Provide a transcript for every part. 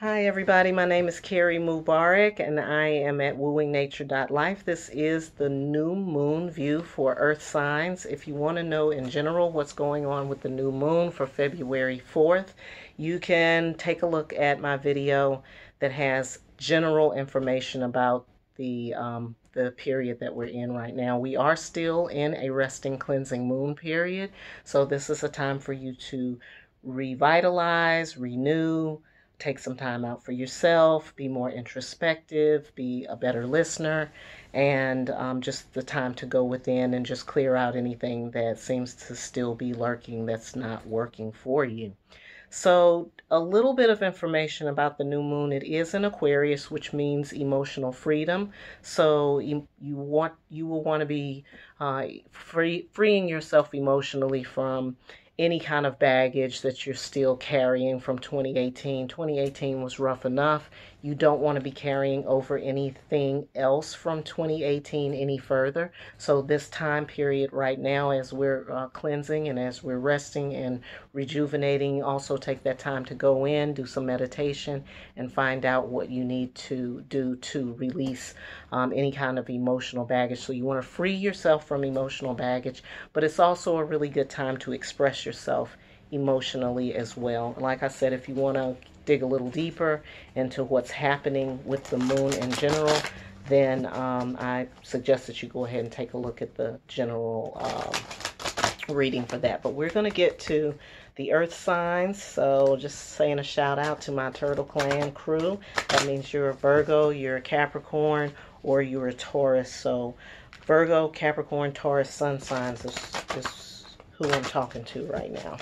Hi, everybody. My name is Carrie Mubarak, and I am at wooingnature.life. This is the new moon view for Earth signs. If you want to know in general what's going on with the new moon for February 4th, you can take a look at my video that has general information about the period that we're in right now. We are still in a resting, cleansing moon period, so this is a time for you to revitalize, renew, take some time out for yourself, be more introspective, be a better listener, and just the time to go within and just clear out anything that seems to still be lurking that's not working for you. So, a little bit of information about the new moon. It is in Aquarius, which means emotional freedom. So, you will want to be freeing yourself emotionally from any kind of baggage that you're still carrying from 2018. 2018 was rough enough. You don't want to be carrying over anything else from 2018 any further. So this time period right now, as we're cleansing and as we're resting and rejuvenating, also take that time to go in, do some meditation, and find out what you need to do to release any kind of emotional baggage. So you want to free yourself from emotional baggage, but it's also a really good time to express yourself emotionally as well. Like I said, if you want to dig a little deeper into what's happening with the moon in general, then I suggest that you go ahead and take a look at the general reading for that. But we're going to get to the earth signs. So just saying a shout out to my Turtle Clan crew. That means you're a Virgo, you're a Capricorn, or you're a Taurus. So Virgo, Capricorn, Taurus, sun signs is who I'm talking to right now.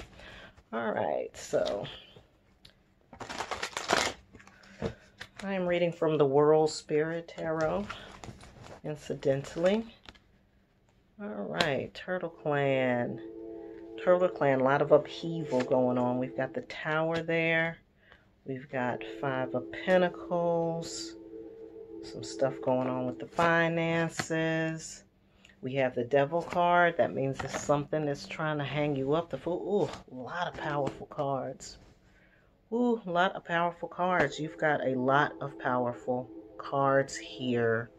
All right, so I am reading from the World Spirit Tarot, incidentally. All right, Turtle Clan. Turtle Clan, a lot of upheaval going on. We've got the Tower there. We've got Five of Pentacles. Some stuff going on with the finances. We have the Devil card. That means it's something that's trying to hang you up. The Fool. Ooh, a lot of powerful cards. Ooh, a lot of powerful cards. You've got a lot of powerful cards here,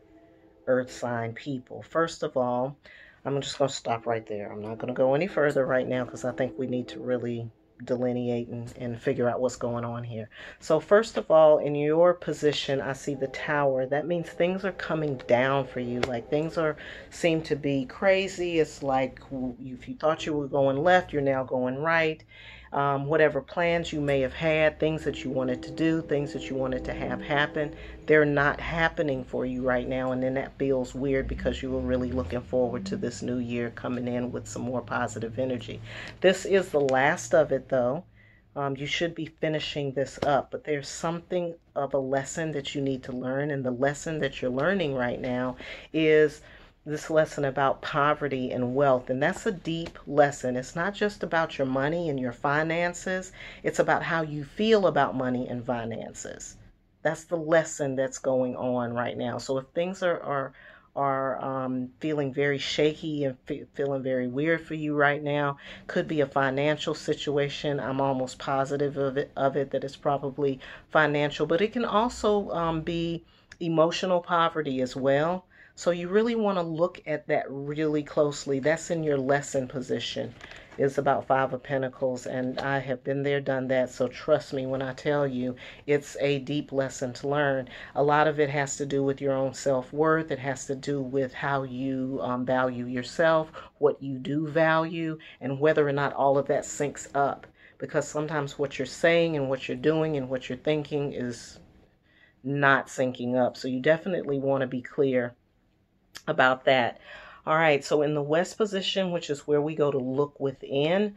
Earth sign people. First of all, I'm just going to stop right there. I'm not going to go any further right now because I think we need to really delineate and figure out what's going on here. So first of all, in your position, I see the Tower. That means things are coming down for you. Like things seem to be crazy. It's like if you thought you were going left, you're now going right. Whatever plans you may have had, things that you wanted to do, things that you wanted to have happen, they're not happening for you right now. And then that feels weird because you were really looking forward to this new year coming in with some more positive energy. This is the last of it, though. You should be finishing this up, but there's something of a lesson that you need to learn. And the lesson that you're learning right now is this lesson about poverty and wealth. And that's a deep lesson. It's not just about your money and your finances. It's about how you feel about money and finances. That's the lesson that's going on right now. So if things are feeling very shaky and feeling very weird for you right now, could be a financial situation. I'm almost positive of it that it's probably financial, but it can also be emotional poverty as well. So you really want to look at that really closely. That's in your lesson position. It's about Five of Pentacles, and I have been there, done that. So trust me when I tell you, it's a deep lesson to learn. A lot of it has to do with your own self-worth. It has to do with how you value yourself, what you do value, and whether or not all of that syncs up. Because sometimes what you're saying and what you're doing and what you're thinking is not syncing up. So you definitely want to be clear about that. All right, so in the West position, which is where we go to look within,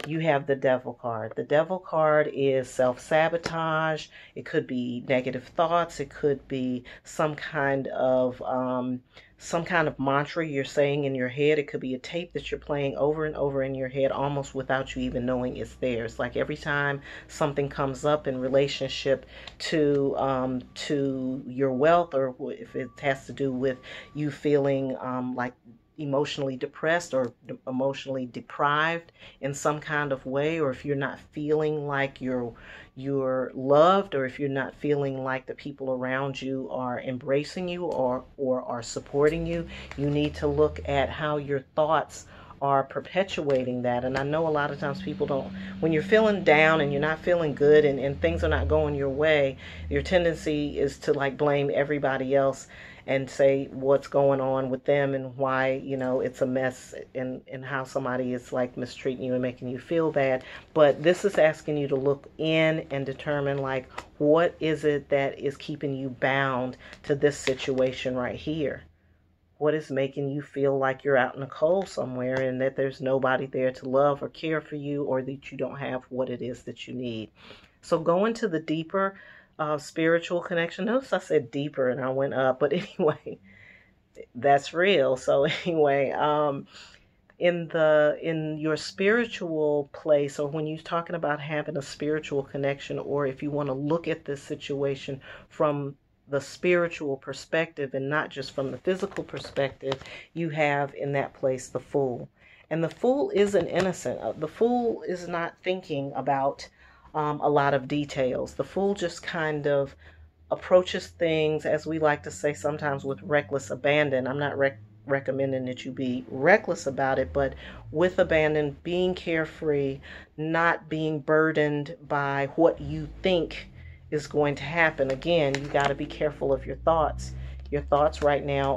you have the Devil card. The Devil card is self-sabotage. It could be negative thoughts. It could be some kind of mantra you're saying in your head. It could be a tape that you're playing over and over in your head almost without you even knowing it's there. It's like every time something comes up in relationship to your wealth, or if it has to do with you feeling like emotionally depressed or emotionally deprived in some kind of way, or if you're not feeling like you're loved, or if you're not feeling like the people around you are embracing you or are supporting you, you need to look at how your thoughts are perpetuating that. And I know a lot of times people don't, when you're feeling down and you're not feeling good, and things are not going your way, your tendency is to like blame everybody else and say what's going on with them and why, it's a mess, and how somebody is like mistreating you and making you feel bad. But this is asking you to look in and determine, like, what is it that is keeping you bound to this situation right here? What is making you feel like you're out in the cold somewhere and that there's nobody there to love or care for you, or that you don't have what it is that you need? So go into the deeper spiritual connection. Notice I said deeper and I went up, but anyway, that's real. So anyway, in your spiritual place, or when you're talking about having a spiritual connection, or if you want to look at this situation from the spiritual perspective and not just from the physical perspective, you have in that place the Fool. And the Fool isn't innocent. The Fool is not thinking about a lot of details. The Fool just kind of approaches things, as we like to say sometimes, with reckless abandon. I'm not recommending that you be reckless about it, but with abandon, being carefree, not being burdened by what you think is going to happen. Again, you got to be careful of your thoughts. Your thoughts right now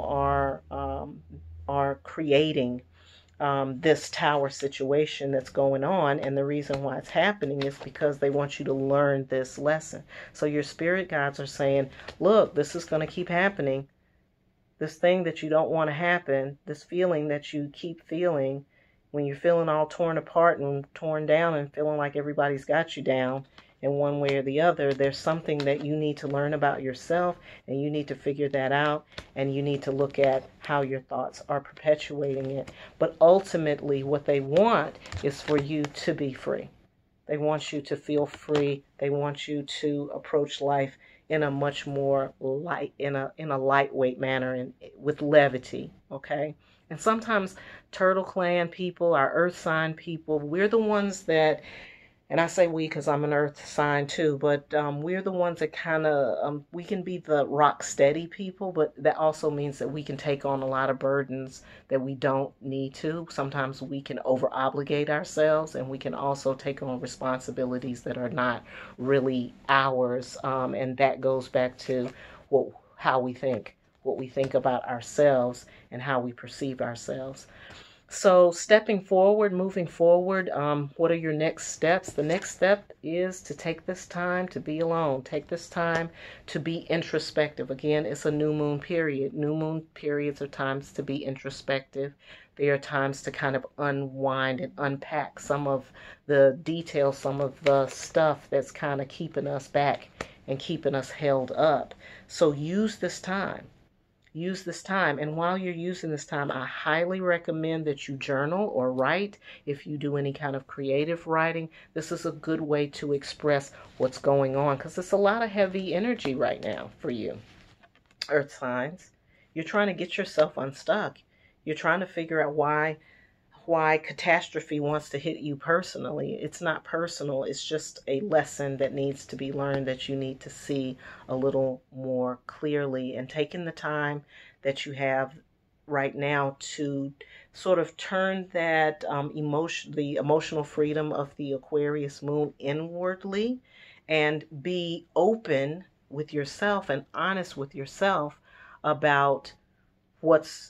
are creating this tower situation that's going on, and the reason why it's happening is because they want you to learn this lesson. So your spirit guides are saying, look, this is going to keep happening. This thing that you don't want to happen, this feeling that you keep feeling when you're feeling all torn apart and torn down and feeling like everybody's got you down in one way or the other, there's something that you need to learn about yourself, and you need to figure that out, and you need to look at how your thoughts are perpetuating it. But ultimately, what they want is for you to be free. They want you to feel free. They want you to approach life in a much more light, in a lightweight manner, and with levity. Okay. And sometimes Turtle Clan people, our Earth sign people, we're the ones that, and I say we because I'm an earth sign too, but we're the ones that kind of, we can be the rock steady people, but that also means that we can take on a lot of burdens that we don't need to. Sometimes we can over obligate ourselves, and we can also take on responsibilities that are not really ours. And that goes back to how we think, what we think about ourselves, and how we perceive ourselves. So stepping forward, moving forward, what are your next steps? The next step is to take this time to be alone. Take this time to be introspective. Again, it's a new moon period. New moon periods are times to be introspective. They are times to kind of unwind and unpack some of the details, some of the stuff that's kind of keeping us back and keeping us held up. So use this time. Use this time. And while you're using this time, I highly recommend that you journal or write. If you do any kind of creative writing, this is a good way to express what's going on, because it's a lot of heavy energy right now for you, Earth signs. You're trying to get yourself unstuck. You're trying to figure out why catastrophe wants to hit you personally. It's not personal. It's just a lesson that needs to be learned, that you need to see a little more clearly. And taking the time that you have right now to sort of turn that the emotional freedom of the Aquarius moon inwardly, and be open with yourself and honest with yourself about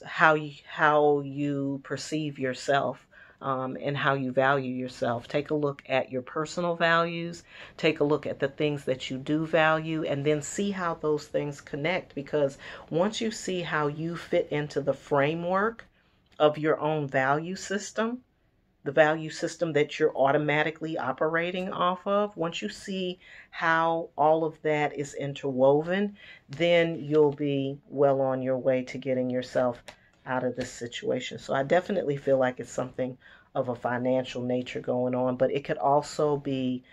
how you perceive yourself, and how you value yourself. Take a look at your personal values. Take a look at the things that you do value, and then see how those things connect. Because once you see how you fit into the framework of your own value system, the value system that you're automatically operating off of, once you see how all of that is interwoven, then you'll be well on your way to getting yourself out of this situation. So I definitely feel like it's something of a financial nature going on, but it could also be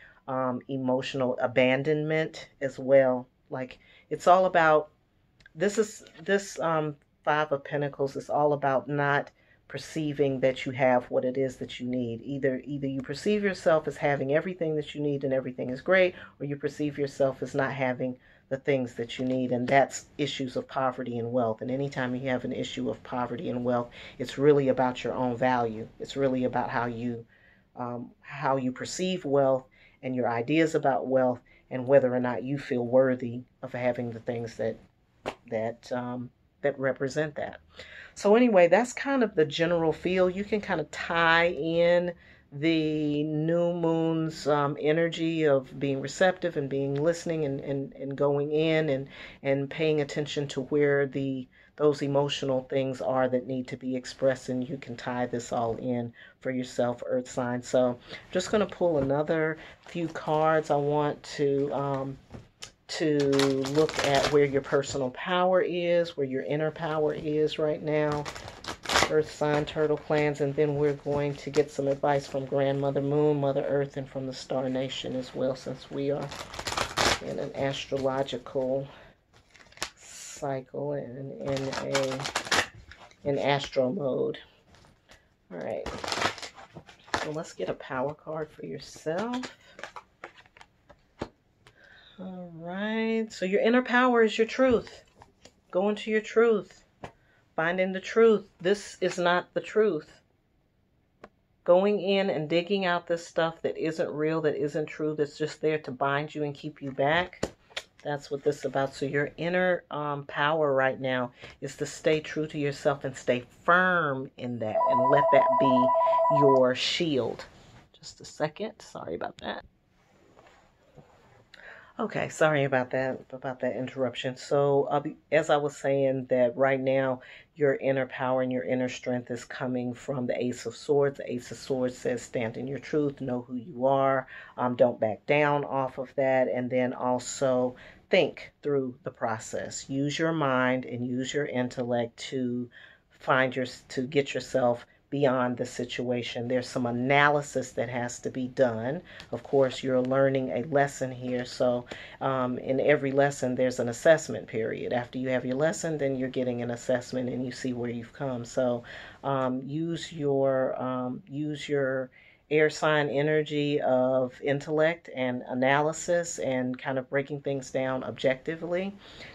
emotional abandonment as well. Like, it's all about, this Five of Pentacles is all about not perceiving that you have what it is that you need. Either you perceive yourself as having everything that you need and everything is great, or you perceive yourself as not having the things that you need, and that's issues of poverty and wealth. And anytime you have an issue of poverty and wealth, it's really about your own value. It's really about how you perceive wealth and your ideas about wealth, and whether or not you feel worthy of having the things that represent that. So anyway, that's kind of the general feel. You can kind of tie in the new moon's energy of being receptive and being listening, and going in and paying attention to where those emotional things are that need to be expressed, and you can tie this all in for yourself, earth sign. So I'm just going to pull another few cards. I want to look at where your personal power is, where your inner power is right now, earth sign, turtle clans, and then we're going to get some advice from Grandmother Moon, Mother Earth, and from the Star Nation as well, since we are in an astrological cycle and in astro mode. All right, so let's get a power card for yourself. All right, so your inner power is your truth. Go into your truth. Finding the truth. This is not the truth. Going in and digging out this stuff that isn't real, that isn't true, that's just there to bind you and keep you back. That's what this is about. So your inner power right now is to stay true to yourself and stay firm in that, and let that be your shield. Just a second. Sorry about that. Okay, sorry about that interruption. So, as I was saying, that right now your inner power and your inner strength is coming from the Ace of Swords. The Ace of Swords says, stand in your truth, know who you are, don't back down off of that, and then also think through the process. Use your mind and use your intellect to get yourself beyond the situation. There's some analysis that has to be done. Of course, you're learning a lesson here. So in every lesson, there's an assessment period. After you have your lesson, then you're getting an assessment and you see where you've come. So use your air sign energy of intellect and analysis and kind of breaking things down objectively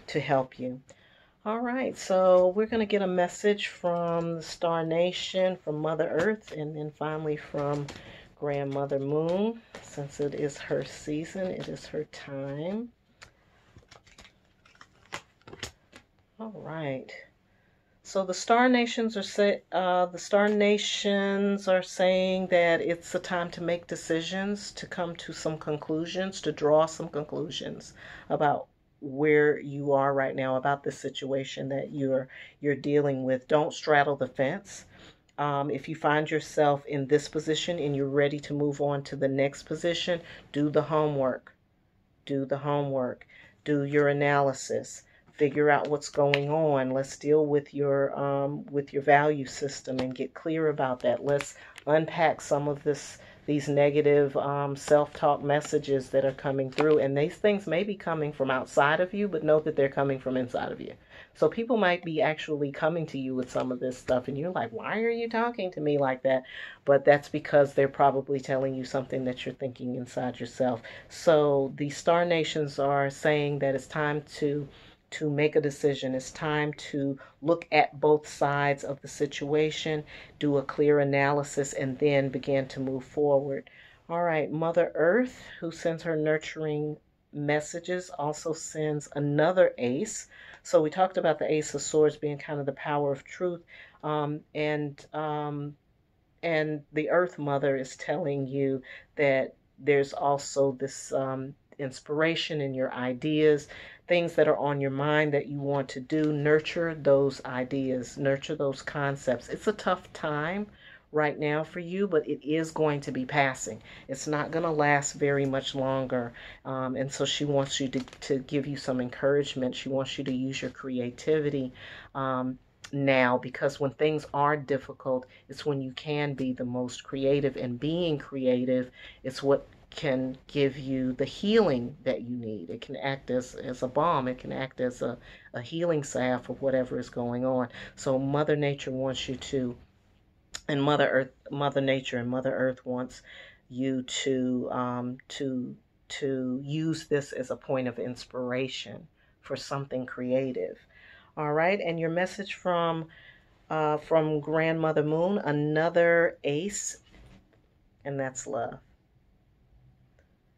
to help you. All right, so we're going to get a message from the Star Nation, from Mother Earth, and then finally from Grandmother Moon. Since it is her season, it is her time. All right. So the Star Nations are saying that it's a time to make decisions, to come to some conclusions, to draw some conclusions about where you are right now, about the situation that you're dealing with. Don't straddle the fence. If you find yourself in this position and you're ready to move on to the next position, do the homework. Do the homework. Do your analysis. Figure out what's going on. Let's deal with your value system and get clear about that. Let's unpack some of these negative self-talk messages that are coming through. And these things may be coming from outside of you, but know that they're coming from inside of you. So people might be actually coming to you with some of this stuff, and you're like, why are you talking to me like that? But that's because they're probably telling you something that you're thinking inside yourself. So the Star Nations are saying that it's time to make a decision. It's time to look at both sides of the situation, do a clear analysis, and then begin to move forward. All right, Mother Earth, who sends her nurturing messages, also sends another ace. So we talked about the Ace of Swords being kind of the power of truth, and the Earth Mother is telling you that there's also this inspiration in your ideas, things that are on your mind that you want to do. Nurture those ideas, nurture those concepts. It's a tough time right now for you, but it is going to be passing. It's not going to last very much longer. And so she wants you to give you some encouragement. She wants you to use your creativity now, because when things are difficult, it's when you can be the most creative, and being creative is what can give you the healing that you need. It can act as a balm. It can act as a healing salve for whatever is going on. So Mother Nature wants you to And Mother Nature and Mother Earth wants you to use this as a point of inspiration for something creative. All right, and your message from Grandmother Moon, another ace, and that's love.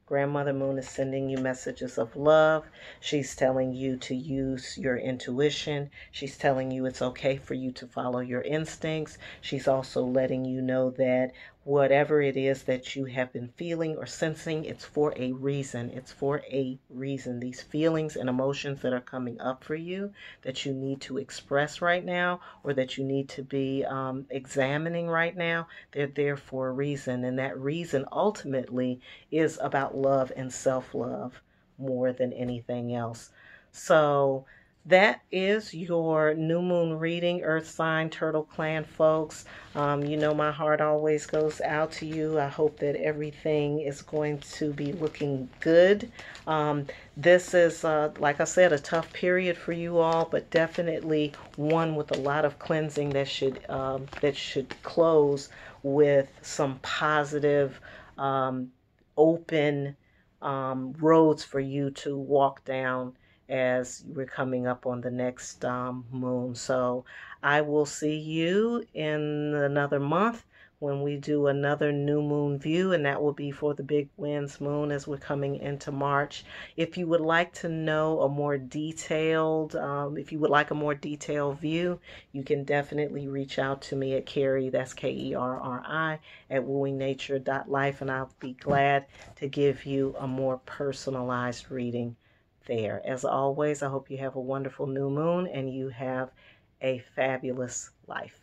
Grandmother Moon is sending you messages of love. She's telling you to use your intuition. She's telling you it's okay for you to follow your instincts. She's also letting you know that whatever it is that you have been feeling or sensing, it's for a reason. It's for a reason. These feelings and emotions that are coming up for you that you need to express right now, or that you need to be examining right now, they're there for a reason. And that reason ultimately is about love and self-love more than anything else. So that is your new moon reading, Earth sign, Turtle Clan folks. You know my heart always goes out to you. I hope that everything is going to be looking good. This is, like I said, a tough period for you all, but definitely one with a lot of cleansing that should close with some positive, open roads for you to walk down as we're coming up on the next moon. So I will see you in another month when we do another new moon view, and that will be for the big winds moon as we're coming into March. If you would like to know a more detailed, if you would like a more detailed view, you can definitely reach out to me at Kerri, that's Kerri, at wooingnature.life, and I'll be glad to give you a more personalized reading there. As always, I hope you have a wonderful new moon and you have a fabulous life.